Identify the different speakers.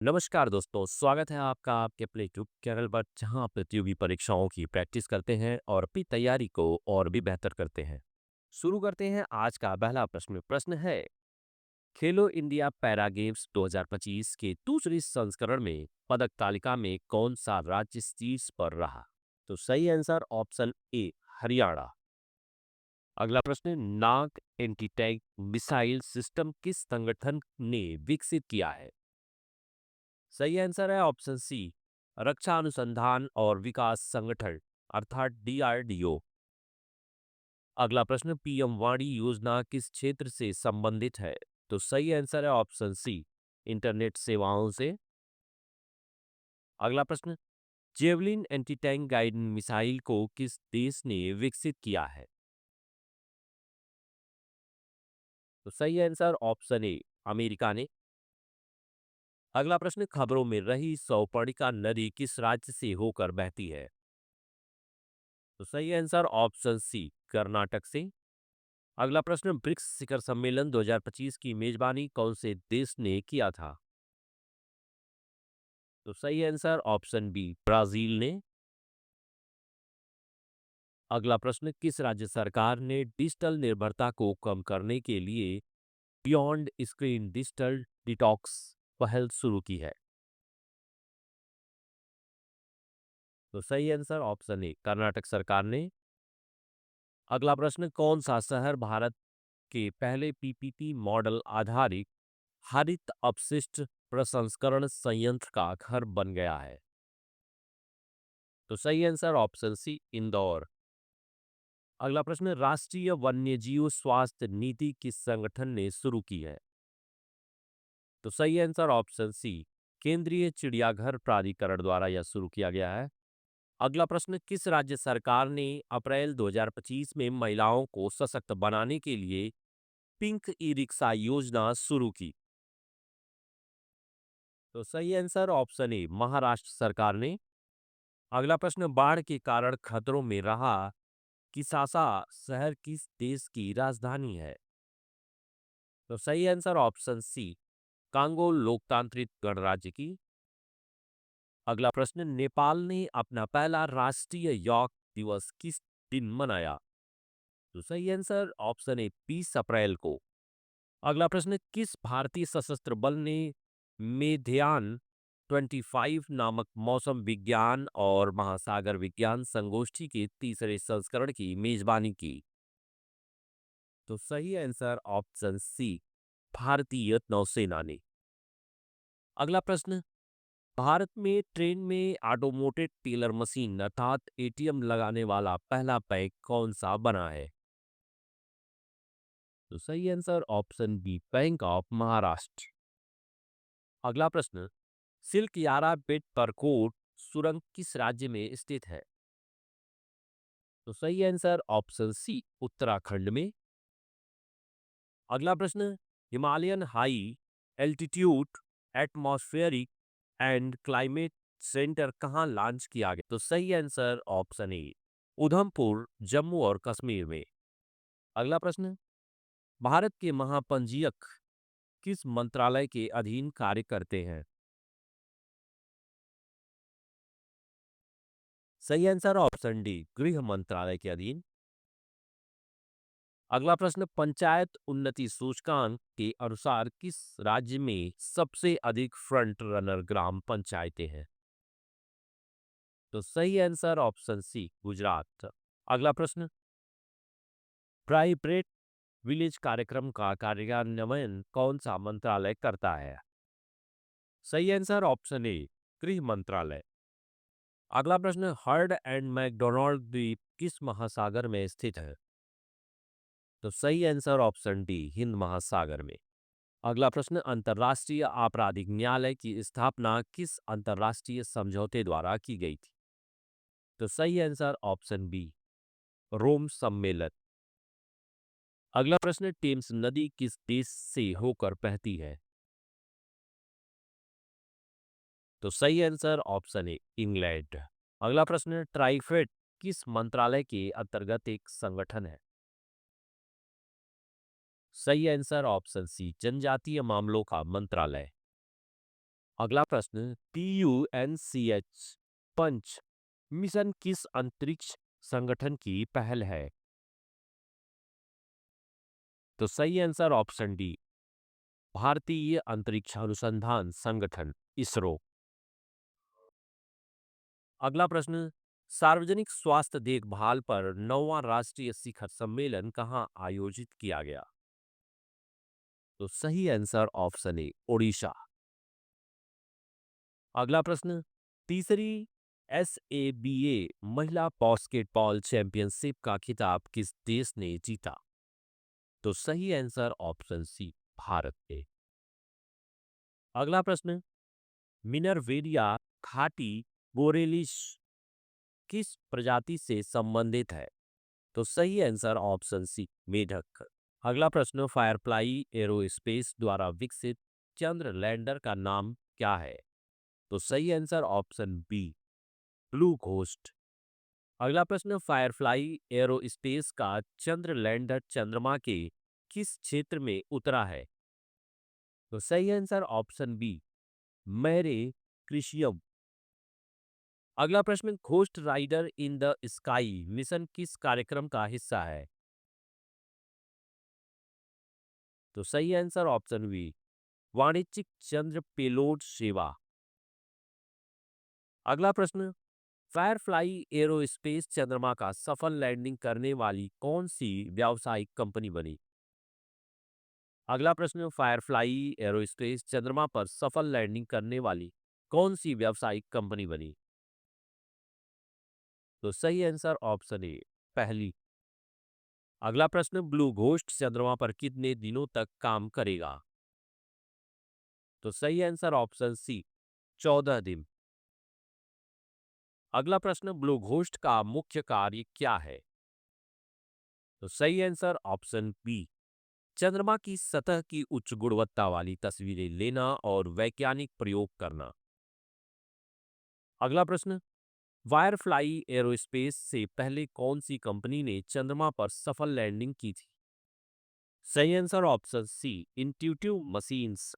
Speaker 1: नमस्कार दोस्तों, स्वागत है आपका आपके अपने यूट्यूब चैनल पर जहां आप प्रतियोगी परीक्षाओं की प्रैक्टिस करते हैं और अपनी तैयारी को और भी बेहतर करते हैं। शुरू करते हैं आज का पहला प्रश्न है खेलो इंडिया पैरा गेम्स 2025 के दूसरी संस्करण में पदक तालिका में कौन सा राज्य शीर्ष पर रहा? तो सही आंसर ऑप्शन ए हरियाणा। अगला प्रश्न, नाग एंटी टैंक मिसाइल सिस्टम किस संगठन ने विकसित किया है? सही आंसर है ऑप्शन सी रक्षा अनुसंधान और विकास संगठन अर्थात डीआरडीओ। अगला प्रश्न, पीएम वाणी योजना किस क्षेत्र से संबंधित है? तो सही आंसर है ऑप्शन सी इंटरनेट सेवाओं से। अगला प्रश्न, javelin anti tank guided missile को किस देश ने विकसित किया है? तो सही आंसर ऑप्शन ए अमेरिका ने। अगला प्रश्न, खबरों में रही सौपर्णिका नदी किस राज्य से होकर बहती है? तो सही आंसर ऑप्शन सी कर्नाटक से। अगला प्रश्न, ब्रिक्स शिखर सम्मेलन 2025 की मेजबानी कौन से देश ने किया था? तो सही आंसर ऑप्शन बी ब्राजील ने। अगला प्रश्न, किस राज्य सरकार ने डिजिटल निर्भरता को कम करने के लिए बियॉन्ड स्क्रीन डिजिटल डिटॉक्स पहल शुरू की है? तो सही आंसर ऑप्शन ए कर्नाटक सरकार ने। अगला प्रश्न, कौन सा शहर भारत के पहले पीपीपी मॉडल आधारित हरित अपशिष्ट प्रसंस्करण संयंत्र का घर बन गया है? तो सही आंसर ऑप्शन सी इंदौर। अगला प्रश्न, राष्ट्रीय वन्यजीव स्वास्थ्य नीति किस संगठन ने शुरू की है? तो सही आंसर ऑप्शन सी केंद्रीय चिड़ियाघर प्राधिकरण द्वारा यह शुरू किया गया है। अगला प्रश्न, किस राज्य सरकार ने अप्रैल 2025 में महिलाओं को सशक्त बनाने के लिए पिंक ई रिक्शा योजना शुरू की? तो सही आंसर ऑप्शन ए महाराष्ट्र सरकार ने। अगला प्रश्न, बाढ़ के कारण खतरों में रहा किसासा शहर किस देश की राजधानी है? तो सही आंसर ऑप्शन सी कांगो लोकतांत्रिक गणराज्य की। अगला प्रश्न, नेपाल ने अपना पहला राष्ट्रीय योग दिवस किस दिन मनाया? तो सही आंसर ऑप्शन ए 20 अप्रैल को। अगला प्रश्न, किस भारतीय सशस्त्र बल ने मेधान 25 नामक मौसम विज्ञान और महासागर विज्ञान संगोष्ठी के तीसरे संस्करण की मेजबानी की? तो सही आंसर ऑप्शन सी भारतीय नौसेना ने। अगला प्रश्न, भारत में ट्रेन में ऑटोमेटेड टेलर मशीन अर्थात एटीएम लगाने वाला पहला बैंक कौन सा बना है? तो सही answer option B bank of Maharashtra. अगला प्रश्न, सिल्क यारा बेटपरकोट सुरंग किस राज्य में स्थित है? तो सही आंसर ऑप्शन सी उत्तराखंड में। अगला प्रश्न, Himalayan high altitude atmospheric and climate centre कहाँ लॉन्च किया गया? तो सही answer option A Udhampur Jammu और कश्मीर में। अगला प्रश्न, भारत के महापंजीयक किस मंत्रालय के अधीन कार्य करते हैं? सही आंसर ऑप्शन डी गृह मंत्रालय के अधीन। अगला प्रश्न, पंचायत उन्नति सूचकांक के अनुसार किस राज्य में सबसे अधिक फ्रंट रनर ग्राम पंचायतें हैं? तो सही आंसर ऑप्शन सी गुजरात। अगला प्रश्न, प्राइवेट विलेज कार्यक्रम का कार्यान्वयन कौन सा मंत्रालय करता है? सही आंसर ऑप्शन ए गृह मंत्रालय। अगला प्रश्न, हर्ड एंड मैकडोनाल्ड द्वीप किस महासागर में स्थित है? तो सही आंसर ऑप्शन डी हिंद महासागर में। अगला प्रश्न, अंतर्राष्ट्रीय आपराधिक न्यायालय की स्थापना किस अंतर्राष्ट्रीय समझौते द्वारा की गई थी? तो सही आंसर ऑप्शन बी रोम सम्मेलन। अगला प्रश्न, टेम्स नदी किस देश से होकर बहती है? तो सही आंसर ऑप्शन ए इंग्लैंड। अगला प्रश्न, ट्राइफेड किस मंत्रालय के अंतर्गत एक संगठन है? सही आंसर ऑप्शन सी जनजातीय मामलों का मंत्रालय। अगला प्रश्न, PUNCH पंच मिशन किस अंतरिक्ष संगठन की पहल है? तो सही आंसर ऑप्शन डी, भारतीय अंतरिक्ष अनुसंधान संगठन इसरो। अगला प्रश्न, सार्वजनिक स्वास्थ्य देखभाल पर 9वां राष्ट्रीय शिखर सम्मेलन कहाँ आयोजित किया गया? तो सही आंसर ऑप्शन ए, ओडिशा। अगला प्रश्न, तीसरी SABA महिला बास्केटबॉल चैंपियनशिप का खिताब किस देश ने जीता? तो सही आंसर ऑप्शन सी, भारत ने। अगला प्रश्न, मिनरवेरिया घाटी बोरेलिस किस प्रजाति से संबंधित है? तो सही आंसर ऑप्शन सी, मेढक। अगला प्रश्न, फायरफ्लाई एरोस्पेस द्वारा विकसित चंद्र लैंडर का नाम क्या है? तो सही answer option B, Blue Ghost. अगला प्रश्न, फायरफ्लाई एरोस्पेस का चंद्र लैंडर चंद्रमा के किस क्षेत्र में उतरा है? तो सही answer option B, Mare Crisium. अगला प्रश्न, Ghost Rider in the Sky mission किस कार्यक्रम का हिस्सा है? तो सही आंसर ऑप्शन बी, वाणिज्यिक चंद्र पेलोड सेवा। अगला प्रश्न, फायरफ्लाई एरोस्पेस चंद्रमा का सफल लैंडिंग करने वाली कौन सी व्यावसायिक कंपनी बनी? अगला प्रश्न, फायरफ्लाई एरोस्पेस चंद्रमा पर सफल लैंडिंग करने वाली कौन सी व्यावसायिक कंपनी बनी? तो सही आंसर ऑप्शन ए, पहली। अगला प्रश्न, ब्लू घोस्ट चंद्रमा पर कितने दिनों तक काम करेगा? तो सही आंसर ऑप्शन सी, 14 दिन। अगला प्रश्न, ब्लू घोस्ट का मुख्य कार्य क्या है? तो सही आंसर ऑप्शन बी, चंद्रमा की सतह की उच्च गुणवत्ता वाली तस्वीरें लेना और वैज्ञानिक प्रयोग करना। अगला प्रश्न, वायरफ्लाई एरोस्पेस से पहले कौन सी कंपनी ने चंद्रमा पर सफल लैंडिंग की थी? सही answer option C, Intuitive machines.